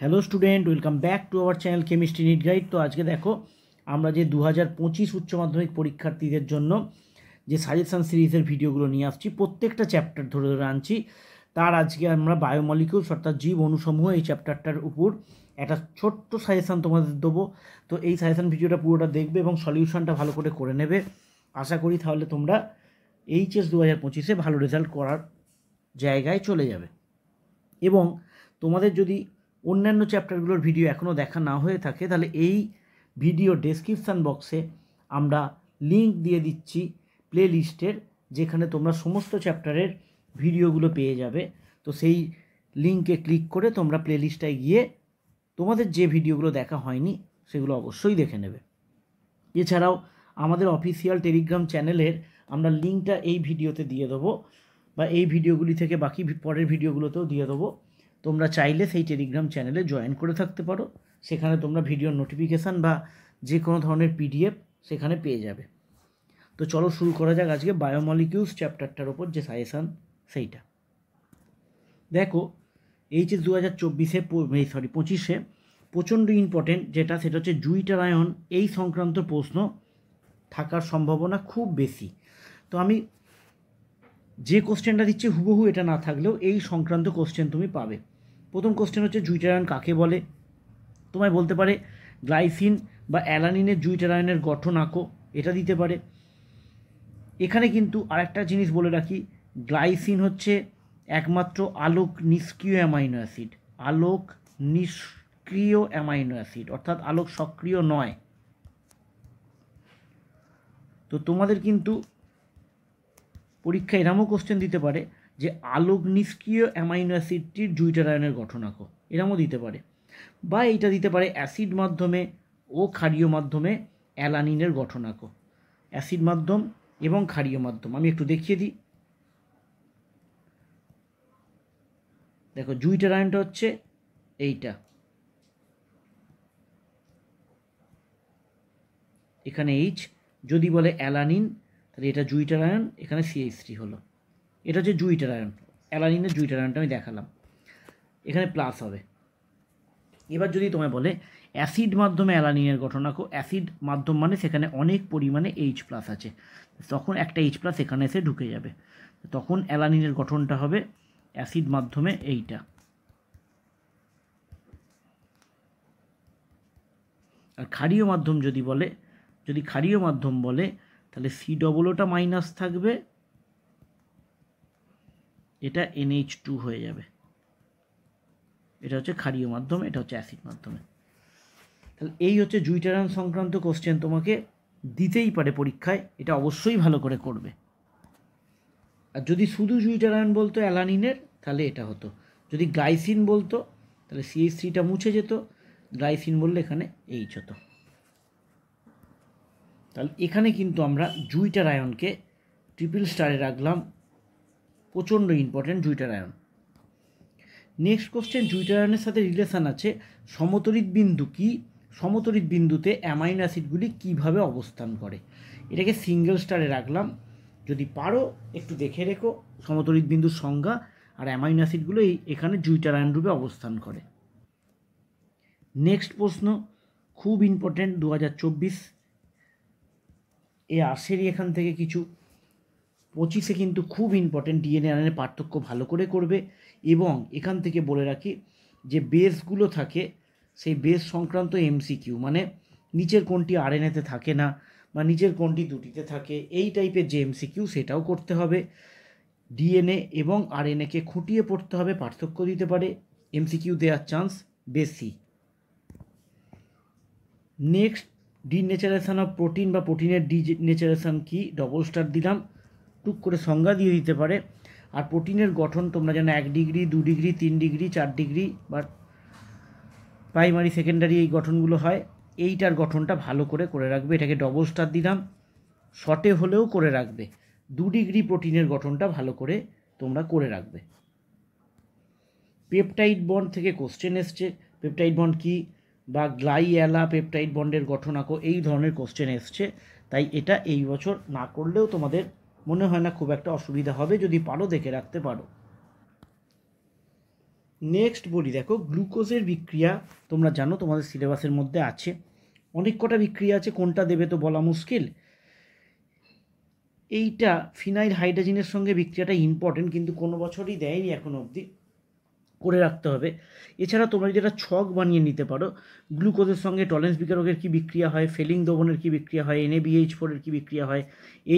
Hello student, welcome back to our channel chemistry NEET guide. তো আজকে দেখো আমরা যে 2025 উচ্চ মাধ্যমিক পরীক্ষার্থীদের জন্য যে সাজেশন সিরিজের ভিডিওগুলো নিয়ে আসছি, প্রত্যেকটা চ্যাপ্টার ধরে ধরে আনছি। তার আজকে আমরা বায়োমলিকিউলস অর্থাৎ জীব অণুসমূহ এই চ্যাপ্টারটার উপর একটা ছোট্ট সাজেশান তোমাদের দেবো। তো এই সাজেশান ভিডিওটা পুরোটা দেখবে এবং সলিউশনটা ভালো করে নেবে। আশা করি তাহলে তোমরা এইচএস 2025-এ ভালো রেজাল্ট করার জায়গায় চলে যাবে। এবং তোমাদের যদি অন্যান্য চ্যাপ্টারগুলোর ভিডিও এখনও দেখা না হয়ে থাকে, তাহলে এই ভিডিও ডেসক্রিপশান বক্সে আমরা লিঙ্ক দিয়ে দিচ্ছি প্লে লিস্টের, যেখানে তোমরা সমস্ত চ্যাপ্টারের ভিডিওগুলো পেয়ে যাবে। তো সেই লিঙ্কে ক্লিক করে তোমরা প্লে লিস্টটায় গিয়ে তোমাদের যে ভিডিওগুলো দেখা হয়নি সেগুলো অবশ্যই দেখে নেবে। এছাড়াও আমাদের অফিসিয়াল টেলিগ্রাম চ্যানেলের আমরা লিঙ্কটা এই ভিডিওতে দিয়ে দেবো, বা এই ভিডিওগুলি থেকে বাকি পরের ভিডিওগুলোতেও দিয়ে দেবো। তোমরা চাইলে সেই টেলিগ্রাম চ্যানেলে জয়েন করে থাকতে পারো। সেখানে তোমরা ভিডিওর নোটিফিকেশান বা যে কোনো ধরনের পিডিএফ সেখানে পেয়ে যাবে। তো চলো শুরু করা যাক আজকে বায়োমলিকিউলস চ্যাপ্টারটার ওপর যে সাজেশান সেইটা। দেখো এইচএস 2025-এ প্রচণ্ড ইম্পর্টেন্ট যেটা, সেটা হচ্ছে জুইটার আয়ন এই সংক্রান্ত প্রশ্ন থাকার সম্ভাবনা খুব বেশি। তো আমি যে কোশ্চেনটা দিচ্ছি হুবহু এটা না থাকলেও এই সংক্রান্ত কোশ্চেন তুমি পাবে। প্রথম কোশ্চেন হচ্ছে জুইটার আয়ন কাকে বলে। তোমায় বলতে পারে গ্লাইসিন বা অ্যালানিনের জুইটার আয়নের গঠন আঁকো, এটা দিতে পারে। এখানে কিন্তু আরেকটা জিনিস বলে রাখি, গ্লাইসিন হচ্ছে একমাত্র আলোক নিষ্ক্রিয় অ্যামাইনো অ্যাসিড। আলোক নিষ্ক্রিয় অ্যামাইনো অ্যাসিড অর্থাৎ আলোক সক্রিয় নয়। তো তোমাদের কিন্তু পরীক্ষায় এরমও কোশ্চেন দিতে পারে যে আলোক নিষ্ক্রিয় অ্যামাইনো অ্যাসিডটির জুইটার আয়নের গঠন আঁকো, এরমও দিতে পারে। বা এইটা দিতে পারে অ্যাসিড মাধ্যমে ও ক্ষারীয় মাধ্যমে অ্যালানিনের গঠন আঁকো। অ্যাসিড মাধ্যম এবং ক্ষারীয় মাধ্যম আমি একটু দেখিয়ে দিই। দেখো জুইটার আয়নটা হচ্ছে এইটা, এখানে এইচ। যদি বলে অ্যালানিন তাহলে এটা জুইটার আয়ন, এখানে CH3 হলো। এটা হচ্ছে জুইটার আয়ন, অ্যালানিনের জুইটার আয়নটা আমি দেখালাম, এখানে প্লাস হবে। এবার যদি তোমায় বলে অ্যাসিড মাধ্যমে অ্যালানিনের গঠন আঁকো, অ্যাসিড মাধ্যম মানে সেখানে অনেক পরিমাণে H+ আছে, তখন একটা H+ এখানে এসে ঢুকে যাবে, তখন অ্যালানিনের গঠনটা হবে অ্যাসিড মাধ্যমে এইটা। আর ক্ষারীয় মাধ্যম যদি বলে, যদি ক্ষারীয় মাধ্যম বলে তাহলে C+ওটা মাইনাস থাকবে, এটা NH2 হয়ে যাবে। এটা হচ্ছে ক্ষারীয় মাধ্যম, এটা হচ্ছে অ্যাসিড মাধ্যমে। তাহলে এই হচ্ছে জুইটার আয়ন সংক্রান্ত কোশ্চেন তোমাকে দিতেই পারে পরীক্ষায়, এটা অবশ্যই ভালো করে করবে। আর যদি শুধু জুইটার আয়ন বলতো অ্যালানিনের তাহলে এটা হতো, যদি গ্লাইসিন বলতো তাহলে CH3টা মুছে যেত, গ্লাইসিন বললে এখানে H হতো। তাহলে এখানে কিন্তু আমরা জুইটার আয়নকে ট্রিপল স্টারে রাখলাম, প্রচণ্ড ইম্পর্টেন্ট জুইটার আয়ন। নেক্সট কোশ্চেন, জুইটার আয়নের সাথে রিলেশান আছে সমতরিত বিন্দু কি, সমতরিত বিন্দুতে অ্যামাইনো অ্যাসিডগুলি কীভাবে অবস্থান করে। এটাকে সিঙ্গেল স্টারে রাখলাম, যদি পারো একটু দেখে রেখো সমতরিত বিন্দুর সংজ্ঞা আর অ্যামাইনো অ্যাসিডগুলো এখানে জুইটার আয়ন রূপে অবস্থান করে। নেক্সট প্রশ্ন খুব ইম্পর্টেন্ট, 2024 আসেরই এখান থেকে কিছু, 25-এ কিন্তু খুব ইম্পর্টেন্ট, ডিএনএ আরএনএ পার্থক্য ভালো করে করবে। এবং এখান থেকে বলে রাখি যে বেসগুলো থাকে সেই বেস সংক্রান্ত MCQ, মানে নিচের কোনটি আরএনএতে থাকে না বা নিচের কোনটি দুটিতে থাকে, এই টাইপের যে MCQ সেটাও করতে হবে। ডিএনএ এবং আরএনএকে খুঁটিয়ে পড়তে হবে, পার্থক্য দিতে পারে, MCQ দেওয়ার চান্স বেশি। নেক্সট, ডিনেচারেশন অফ প্রোটিন বা প্রোটিনের ডিনেচারেশন কি, ডবল স্টার দিলাম, টুক করে সংজ্ঞা দিয়ে দিতে পারে। আর প্রোটিনের গঠন তোমরা জানো 1 ডিগ্রি 2 ডিগ্রি 3 ডিগ্রি 4 ডিগ্রি বা প্রাইমারি সেকেন্ডারি এই গঠনগুলো হয়, এইটার গঠনটা ভালো করে রাখবে, এটাকে ডবল স্টার দিলাম। শর্টে হলেও করে রাখবে, 2 ডিগ্রি প্রোটিনের গঠনটা ভালো করে তোমরা করে রাখবে। পেপটাইড বন্ড থেকে কোশ্চেন এসছে, পেপটাইড বন্ড কি বা গ্লাইঅ্যালা পেপটাইড বন্ডের গঠন আঁকো, এই ধরনের কোশ্চেন এসছে। তাই এটা এই বছর না করলেও তোমাদের মনে হয় না খুব একটা অসুবিধা হবে, যদি পারো দেখে রাখতে পারো। নেক্সট বলি, দেখো গ্লুকোজের বিক্রিয়া তোমরা জানো, তোমাদের সিলেবাসের মধ্যে আছে, অনেক কটা বিক্রিয়া আছে, কোনটা দেবে তো বলা মুশকিল। এইটা ফিনাইল হাইড্রোজেনের সঙ্গে বিক্রিয়াটা ইম্পর্টেন্ট, কিন্তু কোনো বছরই দেয়নি এখনো অবধি, করে রাখতে হবে। এছাড়া তোমরা যেটা ছক বানিয়ে নিতে পারো, গ্লুকোজের সঙ্গে টলেন্স বিকারকের কী বিক্রিয়া হয়, ফেলিং দ্রবণের কী বিক্রিয়া হয়, NaBH4 এর কী বিক্রিয়া হয়,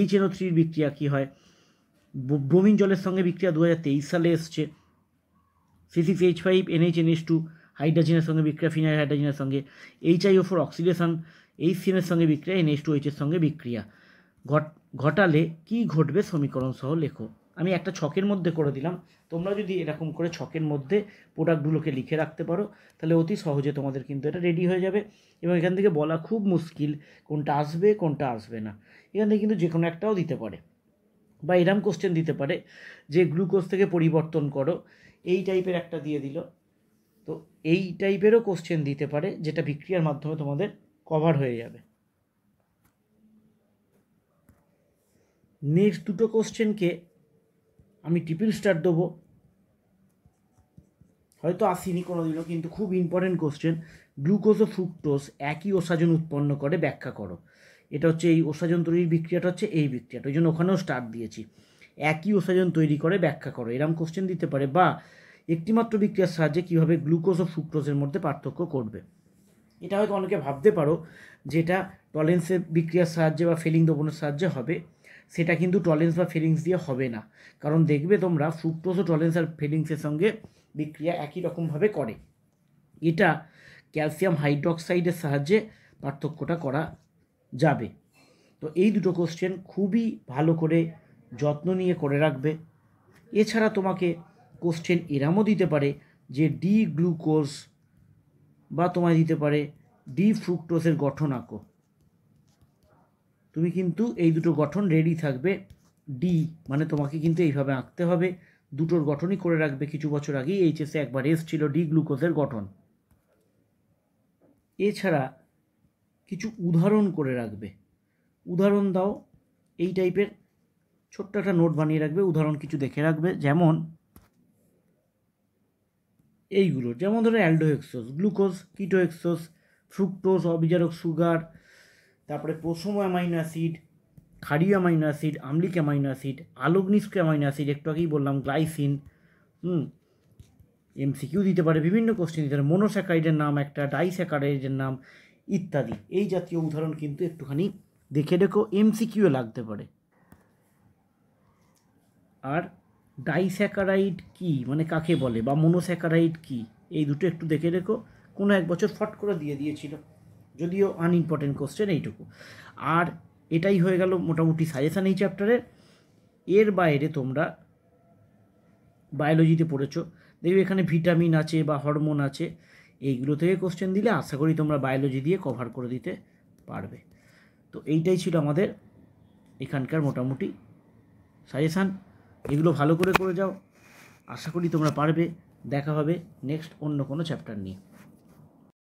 HNO3 এর বিক্রিয়া কী হয়, ব্রোমিন জলের সঙ্গে বিক্রিয়া 2023 সালে এসছে, C6H5 NHNH2 হাইড্রোজেনের সঙ্গে বিক্রিয়া ফিনাইল হাইড্রোজেনের সঙ্গে, HiO4 অক্সিডেশন HCN এর সঙ্গে বিক্রিয়া, NH2OH এর সঙ্গে বিক্রিয়া ঘটালে কি ঘটবে সমীকরণ সহ লেখো। আমি একটা ছকের মধ্যে করে দিলাম, তোমরা যদি এরকম করে ছকের মধ্যে প্রোডাক্টগুলোকে লিখে রাখতে পারো তাহলে অতি সহজে তোমাদের কিন্তু এটা রেডি হয়ে যাবে। এবং এখান থেকে বলা খুব মুশকিল কোনটা আসবে কোনটা আসবে না, এখান থেকে কিন্তু যে কোনো একটাও দিতে পারে, বা এরম কোশ্চেন দিতে পারে যে গ্লুকোজ থেকে পরিবর্তন করো, এই টাইপের একটা দিয়ে দিল। তো এই টাইপেরও কোশ্চেন দিতে পারে, যেটা বিক্রিয়ার মাধ্যমে তোমাদের কভার হয়ে যাবে। নেক্সট দুটো কোশ্চেনকে আমি ট্রিপল স্টার দেবো, হয়তো আসেনি কোনো দিনও, কিন্তু খুব ইম্পর্টেন্ট কোশ্চেন। গ্লুকোজ ও ফ্রুক্টোজ একই ওসাজন উৎপন্ন করে, ব্যাখ্যা করো। এটা হচ্ছে এই ওসাজন তৈরির বিক্রিয়াটা হচ্ছে এই বিক্রিয়াটা, ওই জন্য ওখানেও স্টার দিয়েছি। একই ওসাজন তৈরি করে, ব্যাখ্যা করো, এরম কোশ্চেন দিতে পারে। বা একটিমাত্র বিক্রিয়ার সাহায্যে কীভাবে গ্লুকোজ ও ফ্রুক্টোজের মধ্যে পার্থক্য করবে। এটা হয়তো অনেকে ভাবতে পারো যেটা টলেন্সের বিক্রিয়ার সাহায্যে বা ফেলিং দ্রবণের সাহায্যে হবে, সেটা কিন্তু টলেন্স বা ফেলিংস দিয়ে হবে না। কারণ দেখবে তোমরা ফ্রুক্টোজ ও টলেন্স আর ফেলিংসের সঙ্গে বিক্রিয়া একই রকমভাবে করে। এটা ক্যালসিয়াম হাইড্রক্সাইডের সাহায্যে পার্থক্যটা করা যাবে। তো এই দুটো কোশ্চেন খুবই ভালো করে যত্ন নিয়ে করে রাখবে। এছাড়া তোমাকে কোশ্চেন এরামও দিতে পারে যে ডি গ্লুকোজ বা তোমায় দিতে পারে ডি ফ্রুক্টোজের গঠন আঁকো। তুমি কিন্তু এই দুটো গঠন রেডি থাকবে। ডি মানে তোমাকে কিন্তু এইভাবে আঁকতে হবে, দুটোর গঠনই করে রাখবে। কিছু বছর আগেই এইচএসে একবার এসেছিল ডি গ্লুকোজের গঠন। এছাড়া কিছু উদাহরণ করে রাখবে, উদাহরণ দাও, এই টাইপের ছোট্ট একটা নোট বানিয়ে রাখবে, উদাহরণ কিছু দেখে রাখবে। যেমন এইগুলো, যেমন ধরো অ্যালডোহেক্সোজ, গ্লুকোজ, কিটোহেক্সোজ, ফ্রুক্টোজ অবিজারক সুগার, তারপরে পোসমো অ্যামাইনো অ্যাসিড, ক্ষারীয় অ্যামাইনো অ্যাসিড, আম্লিক অ্যামাইনো অ্যাসিড, আলোকনিষ্ক্রিয় অ্যামাইনো অ্যাসিড, একটু আগেই বললাম গ্লাইসিন। MCQ দিতে পারে, বিভিন্ন কোশ্চেন দিতে পারে, মোনোস্যাকারাইডের নাম একটা, ডাইস্যাকারাইডের নাম ইত্যাদি। এই জাতীয় উদাহরণ কিন্তু একটুখানি দেখে রেখো, MCQ লাগতে পারে। আর ডাইস্যাকারাইড কি মানে কাকে বলে, বা মোনোস্যাকারাইড কি, এই দুটো একটু দেখে রেখো। কোনো এক বছর ফট করে দিয়ে দিয়েছিল, যদিও আনইম্পর্টেন্ট কোশ্চেন এইটুকু। আর এটাই হয়ে গেল মোটামুটি সাজেশান এই চ্যাপ্টারের। এর বাইরে তোমরা বায়োলজিতে পড়েছো, দেখবে এখানে ভিটামিন আছে বা হরমোন আছে, এইগুলো থেকে কোশ্চেন দিলে আশা করি তোমরা বায়োলজি দিয়ে কভার করে দিতে পারবে। তো এইটাই ছিল আমাদের এখানকার মোটামুটি সাজেশান। এগুলো ভালো করে যাও, আশা করি তোমরা পারবে। দেখা হবে নেক্সট অন্য কোনো চ্যাপ্টার নিয়ে।